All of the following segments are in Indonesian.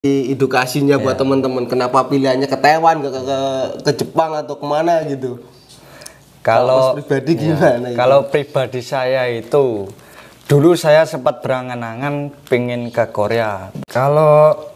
edukasinya buat teman-teman kenapa pilihannya ke Taiwan ke Jepang atau kemana gitu. Kalau pribadi gimana? Kalau pribadi saya itu dulu saya sempat berangan-angan pengen ke Korea. Kalau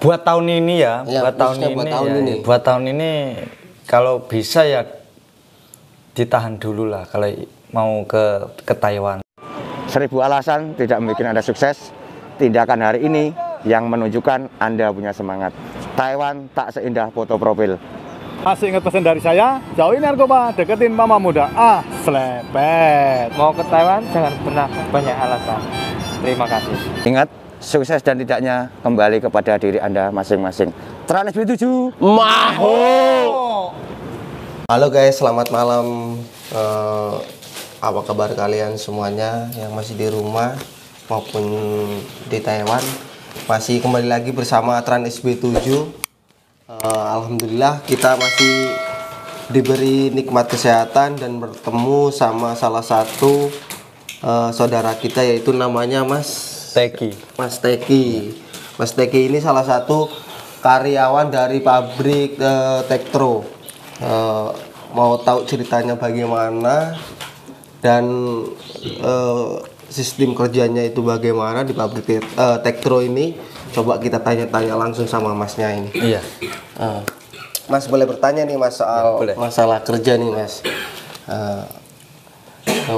buat tahun ini buat tahun ini kalau bisa ya ditahan dulu lah kalau mau ke Taiwan. 1000 alasan tidak membuat Anda sukses. Tindakan hari ini yang menunjukkan Anda punya semangat. Taiwan tak seindah foto profil. Masih ingat pesan dari saya, jauhin narkoba, deketin mama muda. Selepet. Mau ke Taiwan jangan pernah banyak alasan. Terima kasih. Ingat, sukses dan tidaknya kembali kepada diri Anda masing-masing. Trans SB7 Maho. Halo guys, selamat malam. Apa kabar kalian semuanya yang masih di rumah maupun di Taiwan? Masih kembali lagi bersama Trans SB7. Alhamdulillah kita masih diberi nikmat kesehatan dan bertemu sama salah satu saudara kita, yaitu namanya Mas Teki. Mas Teki. Mas Teki ini salah satu karyawan dari pabrik Tektro. Mau tahu ceritanya bagaimana dan sistem kerjanya itu bagaimana di pabrik Tektro ini, coba kita tanya-tanya langsung sama masnya ini. Iya. Mas boleh bertanya nih Mas soal masalah kerja nih Mas.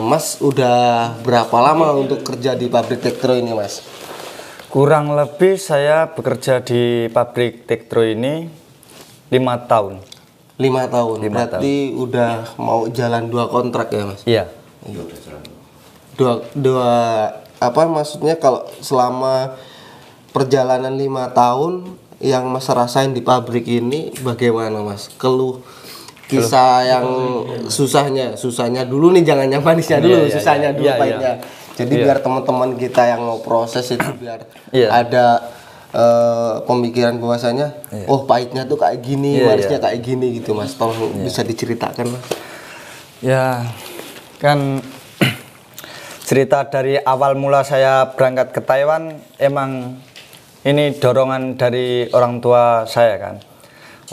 Mas udah berapa lama untuk kerja di pabrik Tektro ini Mas? Kurang lebih saya bekerja di pabrik Tektro ini 5 tahun. 5 tahun. Berarti udah mau jalan 2 kontrak ya Mas? Iya. Dua apa maksudnya, kalau selama perjalanan 5 tahun yang Mas rasain di pabrik ini bagaimana Mas? Kisah yang susahnya dulu nih, jangan yang manisnya dulu, susahnya dulu, pahitnya. Jadi biar teman-teman kita yang mau proses itu biar ada pemikiran bahwasanya oh pahitnya tuh kayak gini, manisnya kayak gini gitu Mas. Tolong bisa diceritakan Mas. Ya kan cerita dari awal mula saya berangkat ke Taiwan, emang ini dorongan dari orang tua saya kan.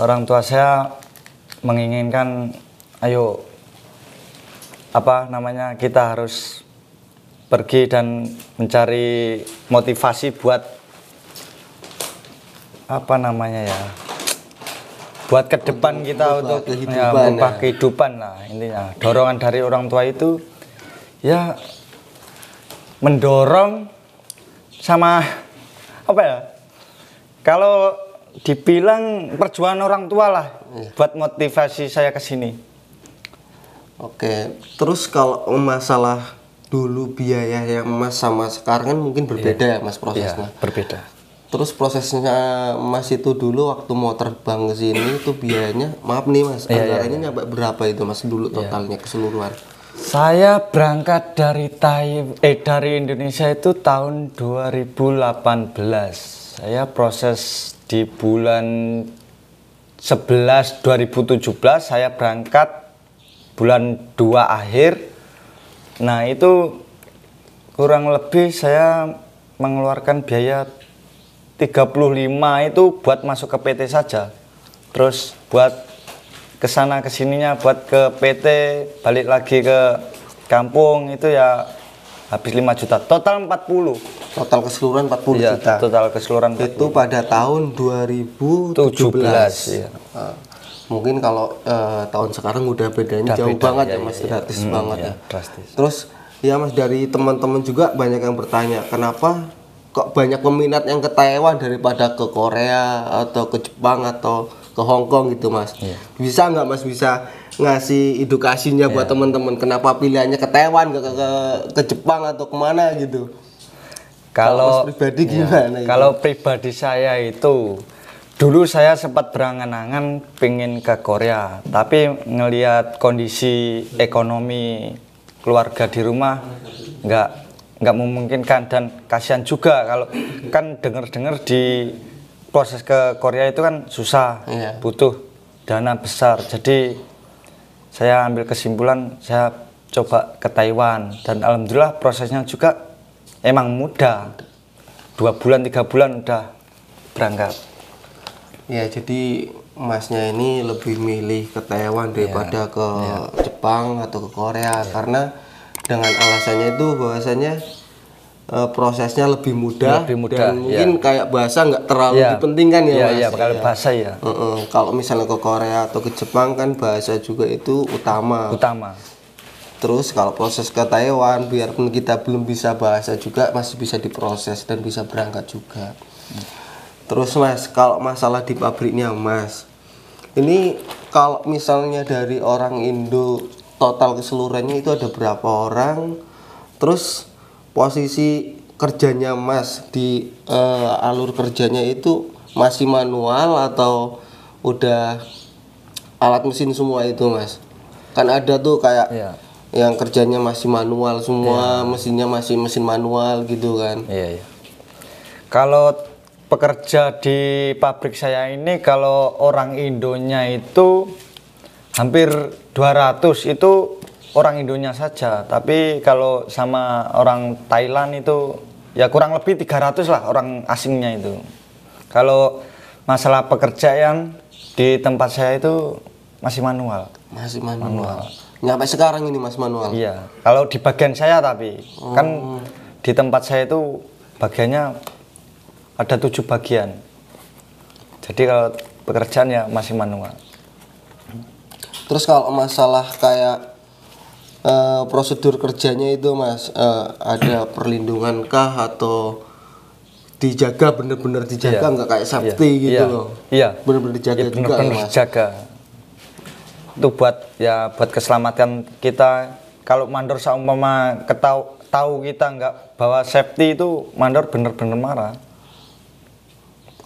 Orang tua saya menginginkan, ayo kita harus pergi dan mencari motivasi buat buat ke depan kita untuk mengubah kehidupan lah intinya. Dorongan dari orang tua itu ya mendorong sama kalau dibilang perjuangan orang tua lah buat motivasi saya ke sini. Oke, terus kalau masalah dulu biaya yang Mas sama sekarang kan mungkin berbeda ya Mas prosesnya. Berbeda. Terus prosesnya Mas itu dulu waktu mau terbang ke sini itu biayanya, maaf nih Mas, anggarannya nyampe berapa itu Mas dulu totalnya keseluruhan? Saya berangkat dari Indonesia itu tahun 2018. Saya proses di bulan 11 2017, saya berangkat bulan 2 akhir. Nah, itu kurang lebih saya mengeluarkan biaya 35 itu buat masuk ke PT saja. Terus buat kesana kesininya buat ke PT, balik lagi ke kampung itu ya habis 5 juta. Total 40. Total keseluruhan 40 juta. Total keseluruhan 40. Itu pada tahun 2017. Ya. Mungkin kalau tahun sekarang udah bedanya jauh banget ya Mas, drastis banget ya. Drastis. Terus ya Mas, dari teman-teman juga banyak yang bertanya, kenapa kok banyak peminat yang ke Taiwan daripada ke Korea atau ke Jepang atau ke Hong Kong gitu Mas. Bisa nggak Mas bisa ngasih edukasinya buat teman-teman kenapa pilihannya ke Taiwan ke Jepang atau kemana gitu? Kalau Mas pribadi gimana? Kalau pribadi saya itu dulu saya sempat berangan-angan pengen ke Korea, tapi ngelihat kondisi ekonomi keluarga di rumah nggak memungkinkan, dan kasihan juga kalau kan dengar-dengar di proses ke Korea itu kan susah, butuh dana besar. Jadi saya ambil kesimpulan saya coba ke Taiwan, dan alhamdulillah prosesnya juga emang mudah. 2 bulan 3 bulan udah berangkat. Ya, jadi Masnya ini lebih milih ke Taiwan daripada ke Jepang atau ke Korea karena dengan alasannya itu bahwasanya prosesnya lebih mudah, dan mungkin kayak bahasa nggak terlalu dipentingkan ya Mas. Iya, kalau bahasa ya. Kalau misalnya ke Korea atau ke Jepang kan bahasa juga itu utama. Terus kalau proses ke Taiwan, biarpun kita belum bisa bahasa juga masih bisa diproses dan bisa berangkat juga. Terus Mas, kalau masalah di pabriknya Mas, ini kalau misalnya dari orang Indo total keseluruhannya itu ada berapa orang? Terus posisi kerjanya Mas di alur kerjanya itu masih manual atau udah alat mesin semua itu Mas? Kan ada tuh kayak yang kerjanya masih manual semua, mesinnya masih mesin manual gitu kan. Kalau pekerja di pabrik saya ini, kalau orang Indonya itu hampir 200 itu orang Indonya saja, tapi kalau sama orang Thailand itu ya kurang lebih 300 lah orang asingnya itu. Kalau masalah pekerjaan di tempat saya itu masih manual. Masih manual. Nyampe sekarang ini Mas manual? Iya, kalau di bagian saya tapi kan di tempat saya itu bagiannya ada 7 bagian. Jadi kalau pekerjaan ya masih manual. Terus kalau masalah kayak prosedur kerjanya itu Mas, ada perlindungan kah atau dijaga, bener-bener dijaga nggak kayak safety gitu loh? Iya. Bener-bener dijaga juga bener-bener ya Mas? dijaga. Itu buat keselamatan kita. Kalau mandor seumpama tahu kita nggak bawa safety itu mandor bener-bener marah.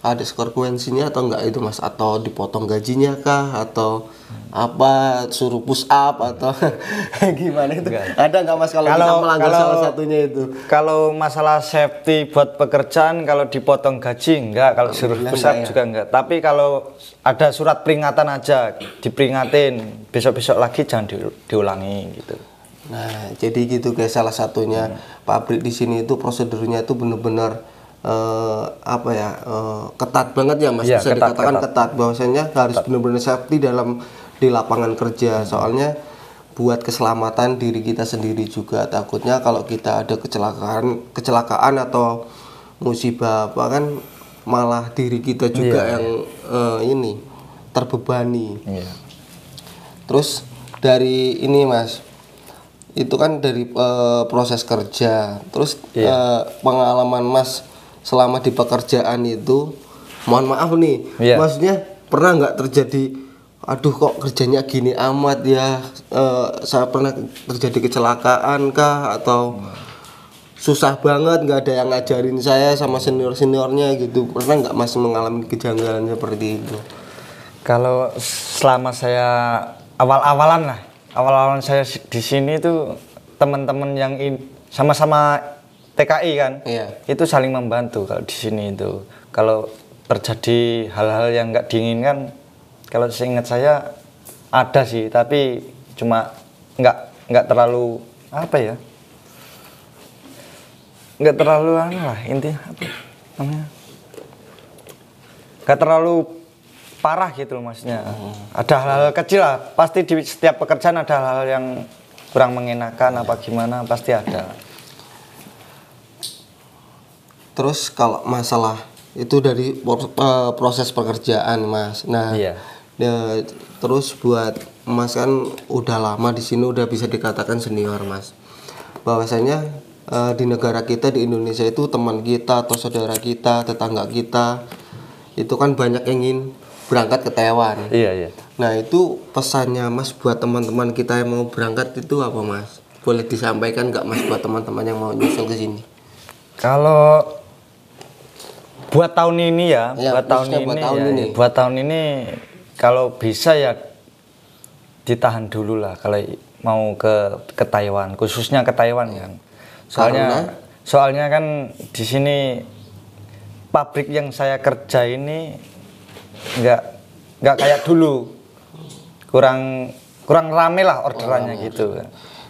Ada konsekuensinya atau enggak itu Mas? Atau dipotong gajinya kah? Atau apa, suruh push up atau gimana itu? Ada nggak Mas kalau kita melanggar salah satunya itu? Kalau masalah safety buat pekerjaan, kalau dipotong gaji enggak, kalau suruh push up juga enggak. Tapi kalau ada surat peringatan aja, diperingatin, besok-besok lagi jangan diulangi gitu. Nah, jadi gitu guys, salah satunya pabrik di sini itu prosedurnya itu bener-bener ketat banget ya Mas, bisa dikatakan ketat bahwasanya harus benar-benar safety di lapangan kerja. Soalnya buat keselamatan diri kita sendiri juga, takutnya kalau kita ada kecelakaan atau musibah apa kan malah diri kita juga yang ini terbebani. Terus dari ini Mas, itu kan dari proses kerja, terus pengalaman Mas selama di pekerjaan itu, mohon maaf nih, maksudnya pernah nggak terjadi, aduh kok kerjanya gini amat ya, saya pernah terjadi kecelakaan kah, atau susah banget nggak ada yang ngajarin saya sama seniornya gitu, pernah nggak Mas mengalami kejanggalan seperti itu? Kalau selama saya awal-awalan saya di sini tuh teman-teman yang sama-sama TKI kan, itu saling membantu kalau di sini itu. Kalau terjadi hal-hal yang nggak diinginkan, kalau seingat saya ada sih, tapi cuma nggak terlalu apa ya, nggak terlalu intinya apa namanya, nggak terlalu parah gitu loh maksudnya. Ada hal-hal kecil lah, pasti di setiap pekerjaan ada hal-hal yang kurang mengenakan apa gimana, pasti ada. Terus kalau masalah itu dari proses pekerjaan Mas. Nah, terus buat Mas kan udah lama di sini, udah bisa dikatakan senior Mas. Bahwasanya di negara kita di Indonesia itu teman kita atau saudara kita, tetangga kita itu kan banyak yang ingin berangkat ke Taiwan. Nah, itu pesannya Mas buat teman-teman kita yang mau berangkat itu apa Mas? Boleh disampaikan nggak Mas buat teman-teman yang mau nyusul ke sini? Kalau buat tahun ini buat tahun ini kalau bisa ya ditahan dulu lah kalau mau ke Taiwan, khususnya ke Taiwan kan. Soalnya kan di sini pabrik yang saya kerja ini nggak kayak dulu, kurang rame lah orderannya gitu.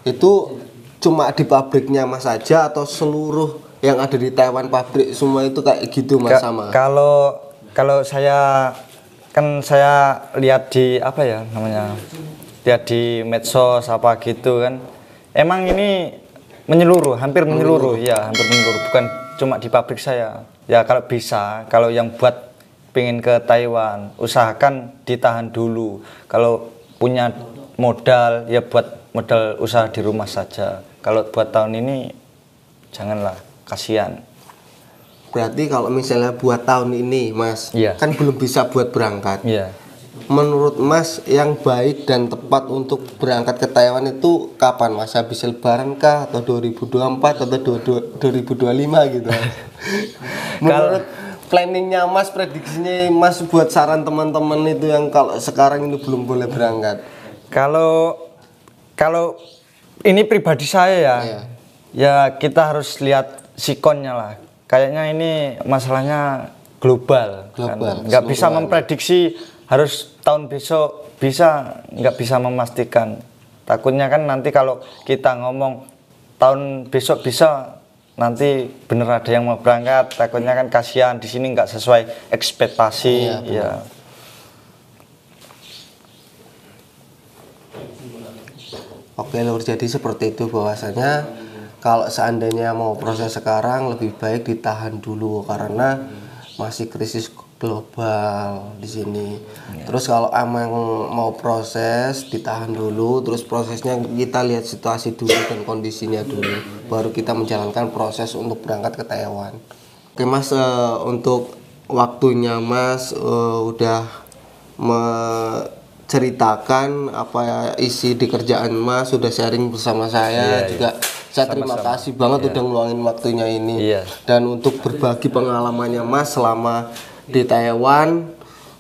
Itu cuma di pabriknya Mas saja atau seluruh yang ada di Taiwan pabrik semua itu kayak gitu Mas sama? Kalau Kalau saya kan saya lihat di apa ya namanya, lihat di medsos apa gitu kan, emang ini menyeluruh, hampir menyeluruh, ya hampir menyeluruh, bukan cuma di pabrik saya. Ya kalau bisa, kalau yang buat pengen ke Taiwan, usahakan ditahan dulu. Kalau punya modal, ya buat modal usaha di rumah saja. Kalau buat tahun ini, janganlah, kasihan. Berarti kalau misalnya buat tahun ini Mas, Iya. kan belum bisa buat berangkat. Iya. Menurut Mas yang baik dan tepat untuk berangkat ke Taiwan itu kapan Mas? Habis Lebaran kah atau 2024 atau 2025 gitu Mas? Menurut planningnya Mas, prediksinya Mas buat saran teman-teman itu yang kalau sekarang ini belum boleh berangkat. Kalau ini pribadi saya ya, Iya. ya kita harus lihat sikonnya lah. Kayaknya ini masalahnya global, Global, kan? Nggak bisa keseluruhan. memprediksi harus tahun besok bisa, nggak bisa memastikan. Takutnya kan nanti kalau kita ngomong tahun besok bisa, nanti bener ada yang mau berangkat. Takutnya kan kasihan di sini nggak sesuai ekspektasi. Iya, benar. Ya. Oke Lur, jadi seperti itu bahwasanya kalau seandainya mau proses sekarang lebih baik ditahan dulu karena masih krisis global di sini. Terus kalau emang mau proses ditahan dulu, terus prosesnya kita lihat situasi dulu dan kondisinya dulu, baru kita menjalankan proses untuk berangkat ke Taiwan. Oke Mas, untuk waktunya Mas udah menceritakan apa ya, isi di kerjaan Mas, sudah sharing bersama saya. Iya, juga saya terima Sama-sama. kasih banget udah ngeluangin waktunya ini. Iya. Dan untuk berbagi pengalamannya Mas selama di Taiwan,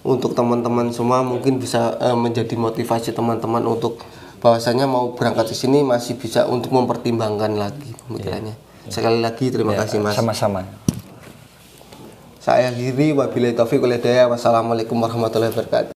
untuk teman-teman semua mungkin bisa menjadi motivasi teman-teman untuk bahwasanya mau berangkat ke sini masih bisa untuk mempertimbangkan lagi pemikirannya. Sekali lagi terima kasih Mas. Sama-sama. Saya akhiri, wabillahi taufiq wal hidayah. Wassalamualaikum warahmatullahi wabarakatuh.